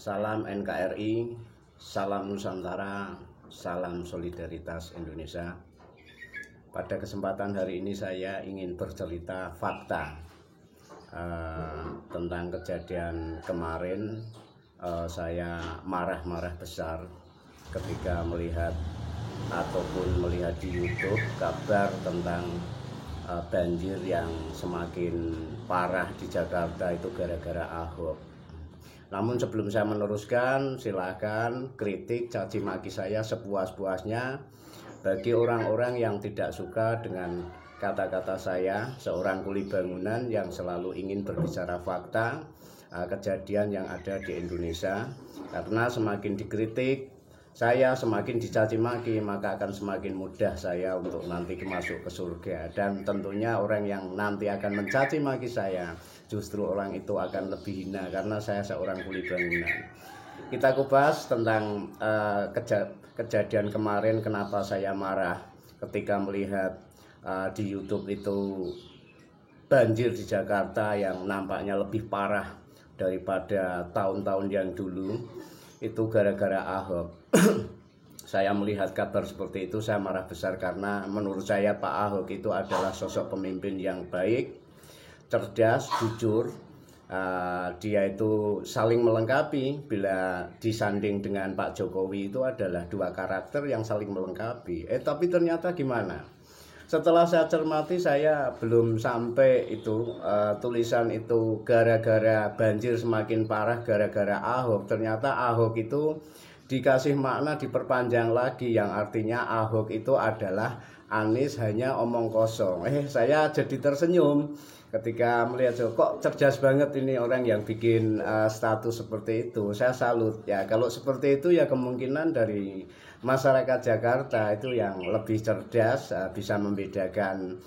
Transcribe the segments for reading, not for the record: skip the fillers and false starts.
Salam NKRI, salam Nusantara, salam solidaritas Indonesia. Pada kesempatan hari ini saya ingin bercerita fakta tentang kejadian kemarin. Saya marah-marah besar ketika melihat di YouTube kabar tentang banjir yang semakin parah di Jakarta itu gara-gara Ahok. Namun sebelum saya meneruskan, silakan kritik, caci maki saya sepuas-puasnya. Bagi orang-orang yang tidak suka dengan kata-kata saya, seorang kuli bangunan yang selalu ingin berbicara fakta kejadian yang ada di Indonesia. Karena semakin dikritik saya, semakin dicaci maki, maka akan semakin mudah saya untuk nanti masuk ke surga. Dan tentunya orang yang nanti akan mencaci maki saya, justru orang itu akan lebih hina karena saya seorang kuli bangunan. Kita kupas tentang kejadian kemarin, kenapa saya marah ketika melihat di YouTube itu banjir di Jakarta yang nampaknya lebih parah daripada tahun-tahun yang dulu. Itu gara-gara Ahok. Saya melihat kabar seperti itu, saya marah besar karena menurut saya Pak Ahok itu adalah sosok pemimpin yang baik, cerdas, jujur. Dia itu saling melengkapi. Bila disanding dengan Pak Jokowi itu adalah dua karakter yang saling melengkapi. Tapi ternyata gimana? Setelah saya cermati, saya belum sampai itu tulisan itu gara-gara banjir semakin parah gara-gara Ahok. Ternyata Ahok itu dikasih makna, diperpanjang lagi, yang artinya Ahok itu adalah Anies hanya omong kosong. Saya jadi tersenyum ketika melihat kok cerdas banget ini orang yang bikin status seperti itu. Saya salut ya. Kalau seperti itu ya kemungkinan dari masyarakat Jakarta itu yang lebih cerdas, bisa membedakan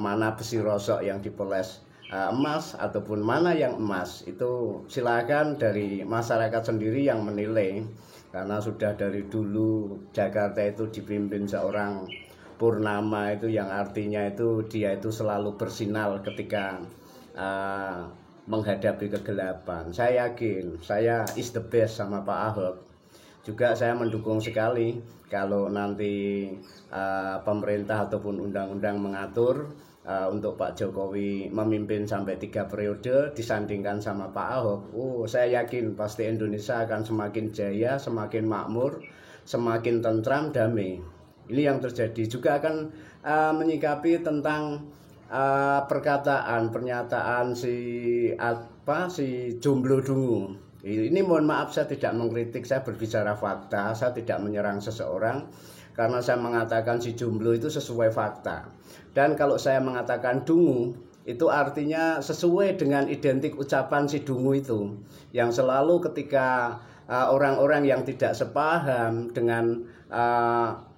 mana besi rosok yang dipoles emas ataupun mana yang emas. Itu silakan dari masyarakat sendiri yang menilai, karena sudah dari dulu Jakarta itu dipimpin seorang Purnama, itu yang artinya itu dia itu selalu bersinar ketika menghadapi kegelapan. Saya yakin saya is the best sama Pak Ahok. Juga saya mendukung sekali kalau nanti pemerintah ataupun undang-undang mengatur untuk Pak Jokowi memimpin sampai 3 periode disandingkan sama Pak Ahok. Saya yakin pasti Indonesia akan semakin jaya, semakin makmur, semakin tentram, damai. Ini yang terjadi. Juga akan menyikapi tentang pernyataan si Jomblo Dungu. Ini mohon maaf, saya tidak mengkritik, saya berbicara fakta, saya tidak menyerang seseorang, karena saya mengatakan si Jomblo itu sesuai fakta. Dan kalau saya mengatakan Dungu, itu artinya sesuai dengan identik ucapan si Dungu itu, yang selalu ketika orang-orang yang tidak sepaham dengan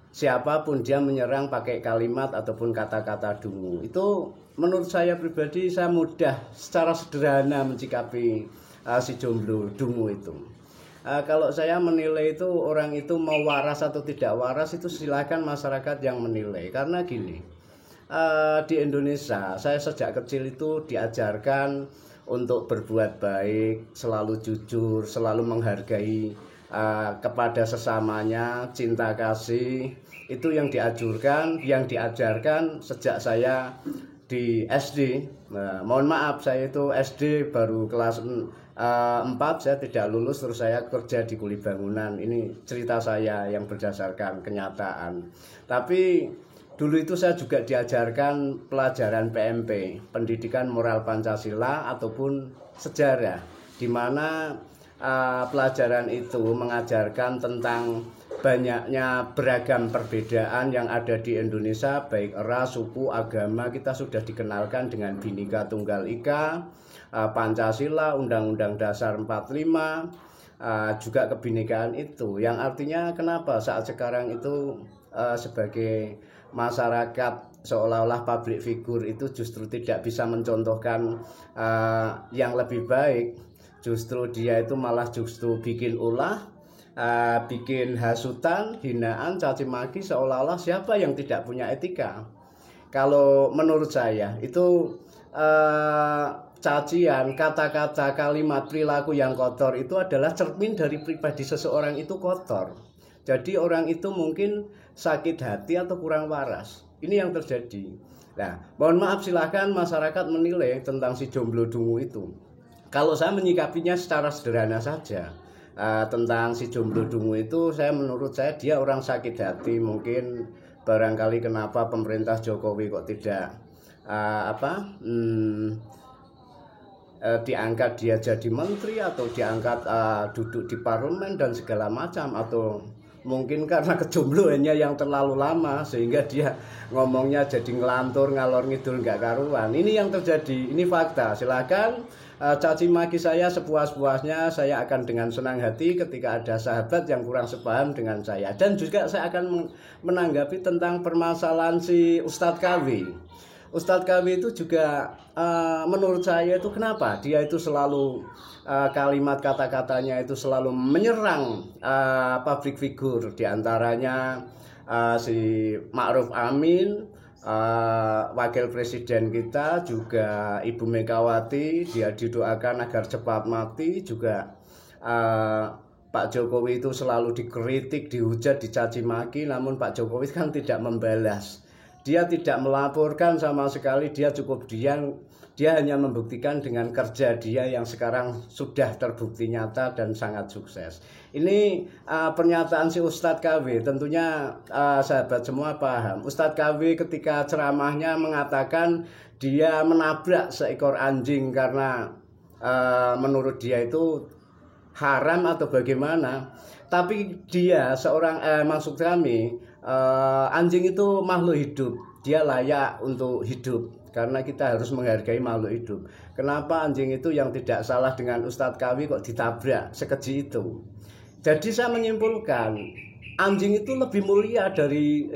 siapapun dia menyerang pakai kalimat ataupun kata-kata Dungu. Itu menurut saya pribadi, saya mudah secara sederhana mencikapi si Jomblo Dungu itu. Kalau saya menilai itu orang itu mau waras atau tidak waras itu silakan masyarakat yang menilai. Karena gini, di Indonesia saya sejak kecil itu diajarkan untuk berbuat baik, selalu jujur, selalu menghargai kepada sesamanya, cinta kasih. Itu yang diajarkan sejak saya di SD. Mohon maaf, saya itu SD baru kelas 4, saya tidak lulus, terus saya kerja di kuli bangunan. Ini cerita saya yang berdasarkan kenyataan. Tapi dulu itu saya juga diajarkan pelajaran PMP, pendidikan moral Pancasila ataupun sejarah, di mana pelajaran itu mengajarkan tentang banyaknya beragam perbedaan yang ada di Indonesia, baik ras, suku, agama. Kita sudah dikenalkan dengan Bhinneka Tunggal Ika, Pancasila, Undang-Undang Dasar 45, juga kebinekaan itu. Yang artinya kenapa saat sekarang itu sebagai masyarakat seolah-olah public figure itu justru tidak bisa mencontohkan yang lebih baik. Justru dia itu malah justru bikin ulah, bikin hasutan, hinaan, caci maki, seolah-olah siapa yang tidak punya etika. Kalau menurut saya itu cacian, kata-kata, kalimat, perilaku yang kotor itu adalah cermin dari pribadi seseorang itu kotor. Jadi orang itu mungkin sakit hati atau kurang waras. Ini yang terjadi. Nah, mohon maaf, silahkan masyarakat menilai tentang si jomblo dungu itu. Kalau saya menyikapinya secara sederhana saja, tentang si jomblo dungu itu, menurut saya dia orang sakit hati. Mungkin barangkali kenapa pemerintah Jokowi kok tidak diangkat dia jadi menteri, atau diangkat duduk di parlemen dan segala macam, atau mungkin karena kejombloannya yang terlalu lama sehingga dia ngomongnya jadi ngelantur ngalor ngidul nggak karuan. Ini yang terjadi, ini fakta. Silakan caci maki saya sepuas-puasnya, saya akan dengan senang hati ketika ada sahabat yang kurang sepaham dengan saya. Dan juga saya akan menanggapi tentang permasalahan si Ustadz KW. Ustadz KW itu juga menurut saya itu kenapa dia itu selalu kalimat kata-katanya itu selalu menyerang public figure, diantaranya si Ma'ruf Amin, wakil presiden kita, juga Ibu Megawati, dia didoakan agar cepat mati. Juga Pak Jokowi itu selalu dikritik, dihujat, dicaci maki, namun Pak Jokowi kan tidak membalas. Dia tidak melaporkan sama sekali, dia cukup diam. Dia hanya membuktikan dengan kerja dia yang sekarang sudah terbukti nyata dan sangat sukses. Ini pernyataan si Ustadz KW, tentunya sahabat semua paham. Ustadz KW ketika ceramahnya mengatakan dia menabrak seekor anjing karena menurut dia itu haram atau bagaimana. Tapi dia seorang maksud kami, anjing itu makhluk hidup, dia layak untuk hidup karena kita harus menghargai makhluk hidup. Kenapa anjing itu yang tidak salah dengan Ustadz KW kok ditabrak sekeji itu? Jadi saya menyimpulkan anjing itu lebih mulia dari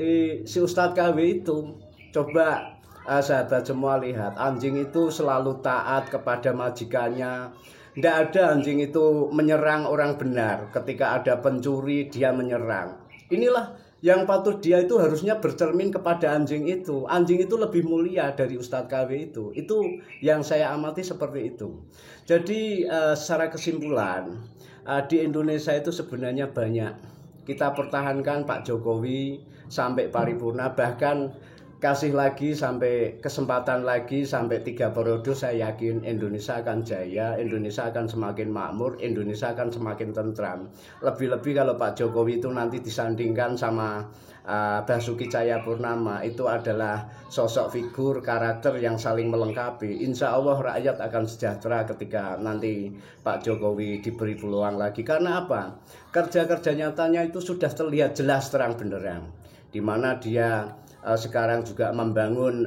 si Ustadz KW itu. Coba sahabat semua lihat, anjing itu selalu taat kepada majikannya. Tidak ada anjing itu menyerang orang benar. Ketika ada pencuri dia menyerang. Inilah yang patut dia itu harusnya bercermin kepada anjing itu. Anjing itu lebih mulia dari Ustadz KW itu. Itu yang saya amati seperti itu. Jadi secara kesimpulan, di Indonesia itu sebenarnya banyak. Kita pertahankan Pak Jokowi sampai paripurna, bahkan kasih lagi sampai kesempatan lagi sampai 3 periode. Saya yakin Indonesia akan jaya, Indonesia akan semakin makmur, Indonesia akan semakin tentram. Lebih-lebih kalau Pak Jokowi itu nanti disandingkan sama Basuki Cahayapurnama, itu adalah sosok figur karakter yang saling melengkapi. Insya Allah rakyat akan sejahtera ketika nanti Pak Jokowi diberi peluang lagi. Karena apa? Kerja-kerja nyatanya itu sudah terlihat jelas terang benderang, di mana dia sekarang juga membangun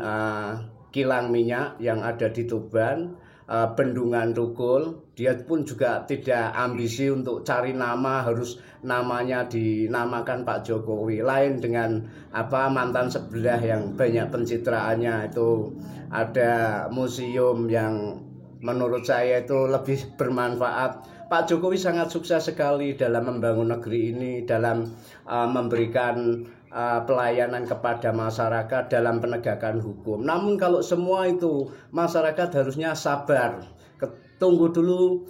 kilang minyak yang ada di Tuban, bendungan Tukul. Dia pun juga tidak ambisi untuk cari nama, harus namanya dinamakan Pak Jokowi. Lain dengan mantan sebelah yang banyak pencitraannya. Itu ada museum yang menurut saya itu lebih bermanfaat. Pak Jokowi sangat sukses sekali dalam membangun negeri ini, dalam memberikan pelayanan kepada masyarakat, dalam penegakan hukum. Namun kalau semua itu masyarakat harusnya sabar, tunggu dulu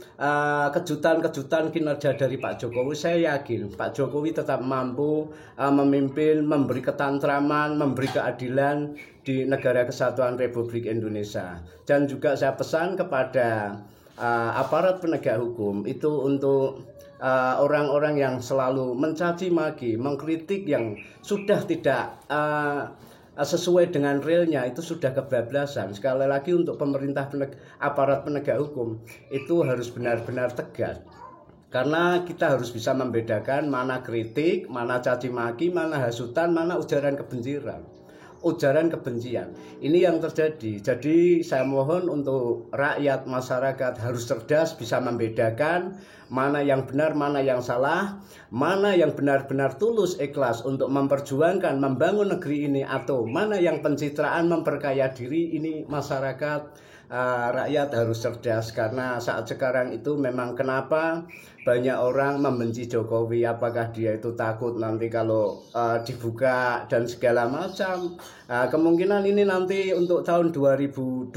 kejutan-kejutan kinerja dari Pak Jokowi. Saya yakin Pak Jokowi tetap mampu memimpin, memberi ketentraman, memberi keadilan di negara kesatuan Republik Indonesia. Dan juga saya pesan kepada aparat penegak hukum itu untuk orang-orang yang selalu mencaci maki, mengkritik yang sudah tidak sesuai dengan realnya, itu sudah kebablasan. Sekali lagi untuk pemerintah aparat penegak hukum itu harus benar-benar tegas. Karena kita harus bisa membedakan mana kritik, mana caci maki, mana hasutan, mana ujaran kebencian. Ini yang terjadi. Jadi saya mohon untuk rakyat, masyarakat harus cerdas, bisa membedakan mana yang benar, mana yang salah, mana yang benar-benar tulus ikhlas untuk memperjuangkan, membangun negeri ini, atau mana yang pencitraan, memperkaya diri. Ini masyarakat rakyat harus cerdas, karena saat sekarang itu memang kenapa banyak orang membenci Jokowi. Apakah dia itu takut nanti kalau dibuka dan segala macam. Kemungkinan ini nanti untuk tahun 2021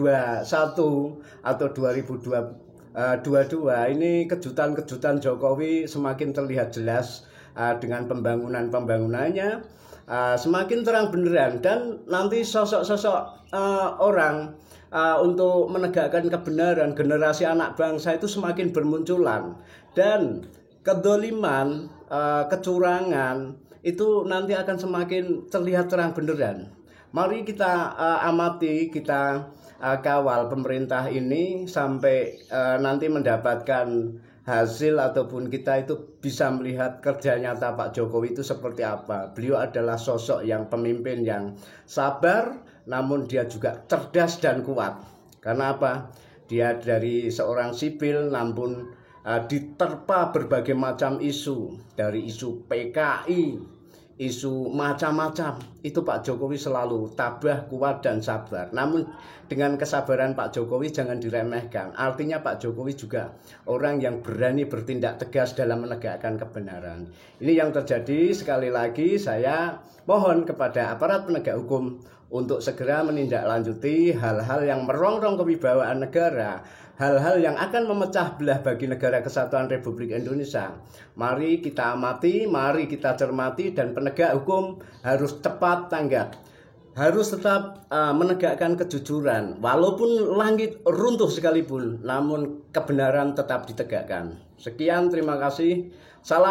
atau 2022 ini kejutan-kejutan Jokowi semakin terlihat jelas dengan pembangunannya semakin terang benderang, dan nanti sosok-sosok orang untuk menegakkan kebenaran generasi anak bangsa itu semakin bermunculan, dan kedoliman, kecurangan itu nanti akan semakin terlihat terang benderang. Mari kita amati, kita kawal pemerintah ini sampai nanti mendapatkan hasil, ataupun kita itu bisa melihat kerja nyata Pak Jokowi itu seperti apa. Beliau adalah sosok yang pemimpin yang sabar, namun dia juga cerdas dan kuat. Karena apa? Dia dari seorang sipil, namun diterpa berbagai macam isu, dari isu PKI, isu macam-macam. Itu Pak Jokowi selalu tabah, kuat, dan sabar. Namun dengan kesabaran Pak Jokowi jangan diremehkan. Artinya Pak Jokowi juga orang yang berani bertindak tegas dalam menegakkan kebenaran. Ini yang terjadi. Sekali lagi saya mohon kepada aparat penegak hukum untuk segera menindaklanjuti hal-hal yang merongrong kewibawaan negara, hal-hal yang akan memecah belah bagi negara kesatuan Republik Indonesia. Mari kita amati, mari kita cermati, dan penegak hukum harus tepat tanggap, harus tetap menegakkan kejujuran. Walaupun langit runtuh sekalipun, namun kebenaran tetap ditegakkan. Sekian, terima kasih. Salam.